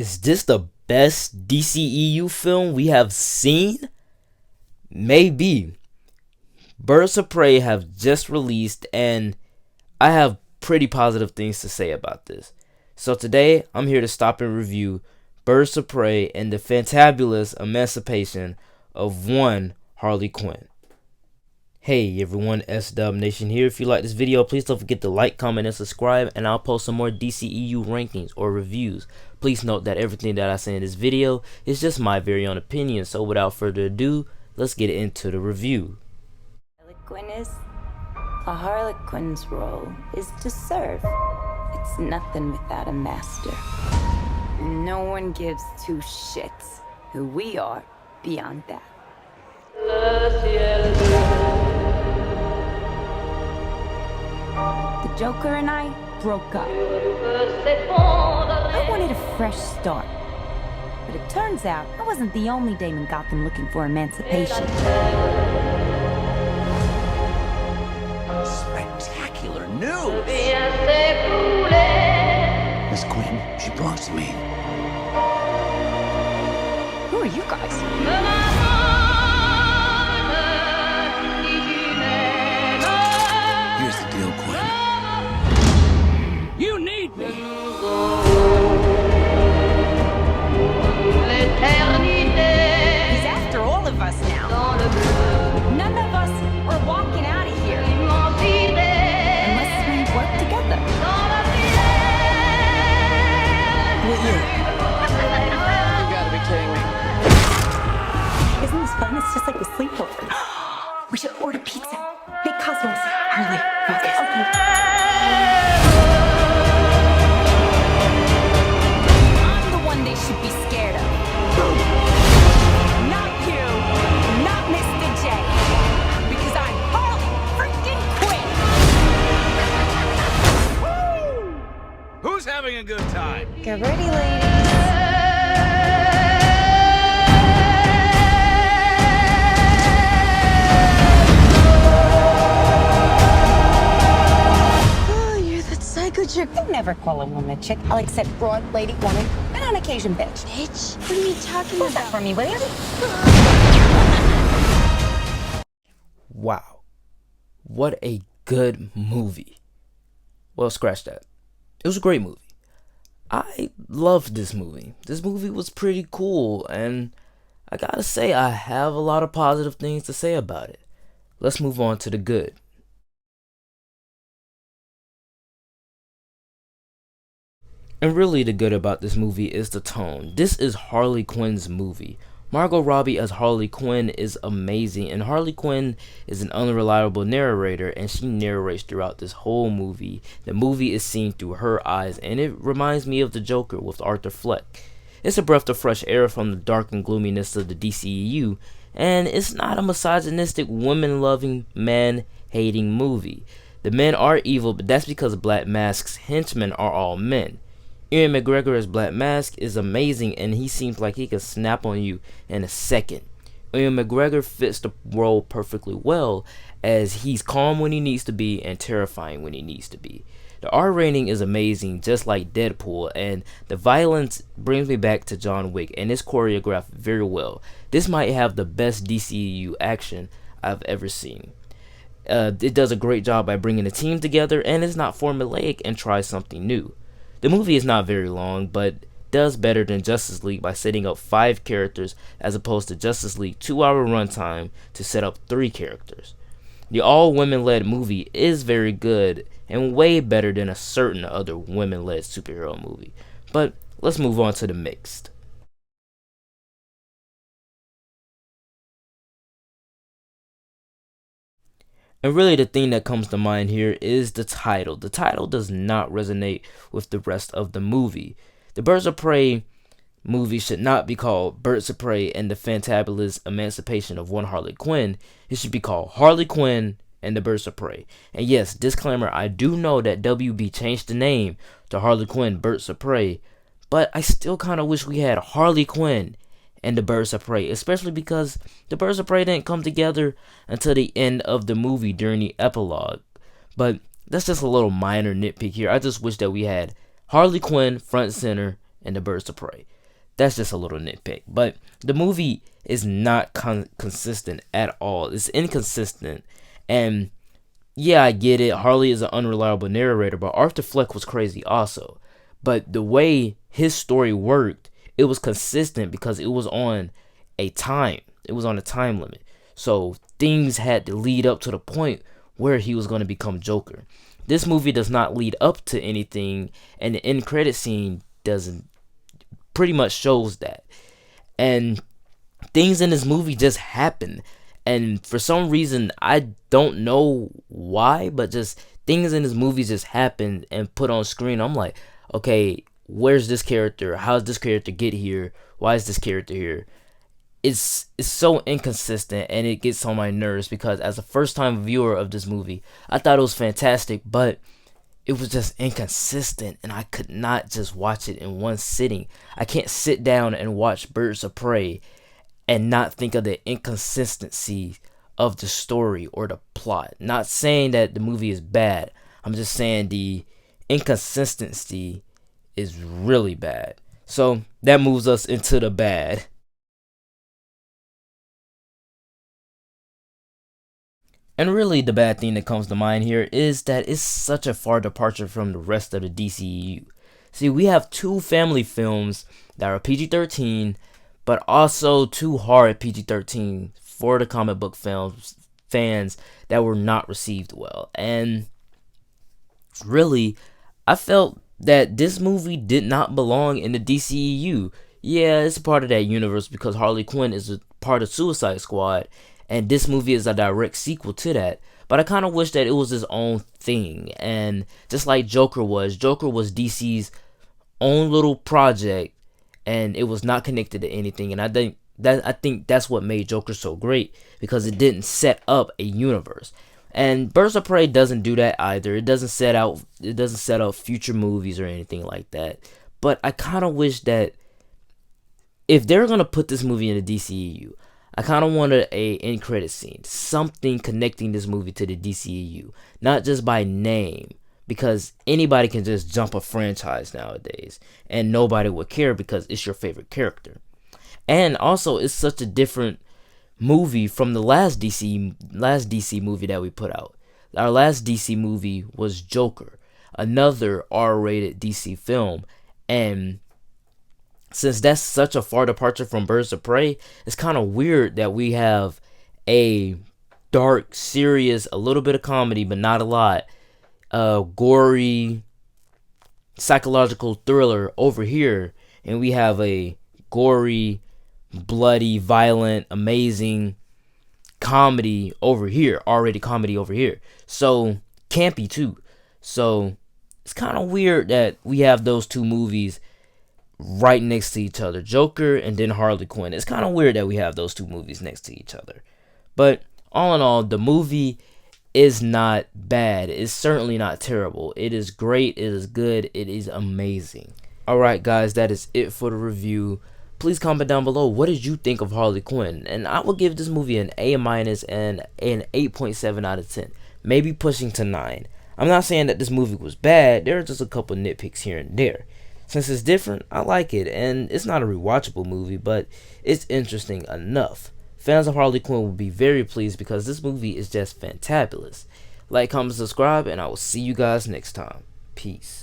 Is this the best DCEU film we have seen? Maybe. Birds of Prey have just released, and I have pretty positive things to say about this. So today, I'm here to stop and review Birds of Prey and the fantabulous emancipation of one Harley Quinn. Hey everyone, SW Nation here. If you like this video, please don't forget to like, comment, and subscribe, and I'll post some more DCEU rankings or reviews. Please note that everything that I say in this video is just my very own opinion, so without further ado, let's get into the review. A Harley Quinn's role is to serve. It's nothing without a master. And no one gives two shits who we are beyond that. The Joker and I broke up. I wanted a fresh start. But it turns out I wasn't the only dame in Gotham looking for emancipation. Spectacular news! Miss Quinn, she belongs to me. Who are you guys? Here's the deal, Quinn. You need me! He's after all of us now. None of us are walking out of here unless we work together. You gotta be kidding me. Isn't this fun? It's just like a sleepover. We should order pizza. Big Cosmos. Harley, focus. Okay. I'm the one they should be scared of. Not you. Not Mr. J. Because I'm Harley freaking Quinn. Who's having a good time? Get ready, ladies. Chick. I never call a woman a chick. I'll accept broad, lady, woman, and on occasion, bitch. Bitch? What are you talking about? That for me, will you? Wow. What a good movie. Well, scratch that. It was a great movie. I loved this movie. This movie was pretty cool, and I gotta say, I have a lot of positive things to say about it. Let's move on to the good. And really the good about this movie is the tone. This is Harley Quinn's movie. Margot Robbie as Harley Quinn is amazing, and Harley Quinn is an unreliable narrator, and she narrates throughout this whole movie. The movie is seen through her eyes, and it reminds me of the Joker with Arthur Fleck. It's a breath of fresh air from the dark and gloominess of the DCEU, and it's not a misogynistic, women-loving, man-hating movie. The men are evil, but that's because Black Mask's henchmen are all men. Ewan McGregor as Black Mask is amazing, and he seems like he can snap on you in a second. Ewan McGregor fits the role perfectly well, as he's calm when he needs to be and terrifying when he needs to be. The R rating is amazing, just like Deadpool, and the violence brings me back to John Wick, and it's choreographed very well. This might have the best DCEU action I've ever seen. It does a great job by bringing the team together, and it's not formulaic and tries something new. The movie is not very long, but does better than Justice League by setting up 5 characters as opposed to Justice League 2-hour runtime to set up 3 characters. The all-women-led movie is very good and way better than a certain other women-led superhero movie. But let's move on to the mixed. And really the thing that comes to mind here is the title. The title does not resonate with the rest of the movie. The Birds of Prey movie should not be called Birds of Prey and the Fantabulous Emancipation of One Harley Quinn. It should be called Harley Quinn and the Birds of Prey. And yes, disclaimer, I do know that WB changed the name to Harley Quinn Birds of Prey, but I still kind of wish we had Harley Quinn and the Birds of Prey, especially because the Birds of Prey didn't come together until the end of the movie during the epilogue. But that's just a little minor nitpick here. I just wish that we had Harley Quinn front and center in the Birds of Prey. That's just a little nitpick. But the movie is not consistent at all. It's inconsistent. And yeah, I get it. Harley is an unreliable narrator, but Arthur Fleck was crazy also. But the way his story worked, it was consistent because it was on a time. It was on a time limit. So things had to lead up to the point where he was going to become Joker. This movie does not lead up to anything, and the end credit scene doesn't pretty much shows that. And things in this movie just happen. And for some reason, I don't know why, but just things in this movie just happen and put on screen. I'm like, okay, where's this character? How does this character get here? Why is this character here? It's so inconsistent, and it gets on my nerves because as a first time viewer of this movie, I thought it was fantastic, but it was just inconsistent, and I could not just watch it in one sitting. I can't sit down and watch Birds of Prey and not think of the inconsistency of the story or the plot. Not saying that the movie is bad. I'm just saying the inconsistency is really bad. So that moves us into the bad. And really the bad thing that comes to mind here is that it's such a far departure from the rest of the DCEU. See, we have two family films that are PG-13, but also two hard PG-13 for the comic book fans that were not received well. And really, I felt that this movie did not belong in the DCEU. Yeah, it's a part of that universe because Harley Quinn is a part of Suicide Squad, and this movie is a direct sequel to that. But I kind of wish that it was his own thing. And just like Joker was DC's own little project, and it was not connected to anything. And I think that's what made Joker so great, because it didn't set up a universe. And Birds of Prey doesn't do that either. It doesn't set up future movies or anything like that. But I kind of wish that if they're gonna put this movie in the DCEU, I kind of wanted a end credit scene, something connecting this movie to the DCEU, not just by name, because anybody can just jump a franchise nowadays, and nobody would care because it's your favorite character. And also, it's such a different movie from the last DC movie that we put out. Our last DC movie was Joker, another R-rated DC film, and since that's such a far departure from Birds of Prey, it's kind of weird that we have a dark, serious, a little bit of comedy, but not a lot, gory, psychological thriller over here, and we have a gory, bloody, violent, amazing comedy over here, already comedy over here. So, campy too. So, it's kind of weird that we have those two movies right next to each other, Joker and then Harley Quinn. It's kind of weird that we have those two movies next to each other. But all in all, the movie is not bad. It's certainly not terrible. It is great. It is good. It is amazing. Alright guys, that is it for the review. Please comment down below, what did you think of Harley Quinn? And I will give this movie an A- and an 8.7 out of 10. Maybe pushing to 9. I'm not saying that this movie was bad. There are just a couple nitpicks here and there. Since it's different, I like it, and it's not a rewatchable movie, but it's interesting enough. Fans of Harley Quinn will be very pleased because this movie is just fantabulous. Like, comment, subscribe, and I will see you guys next time. Peace.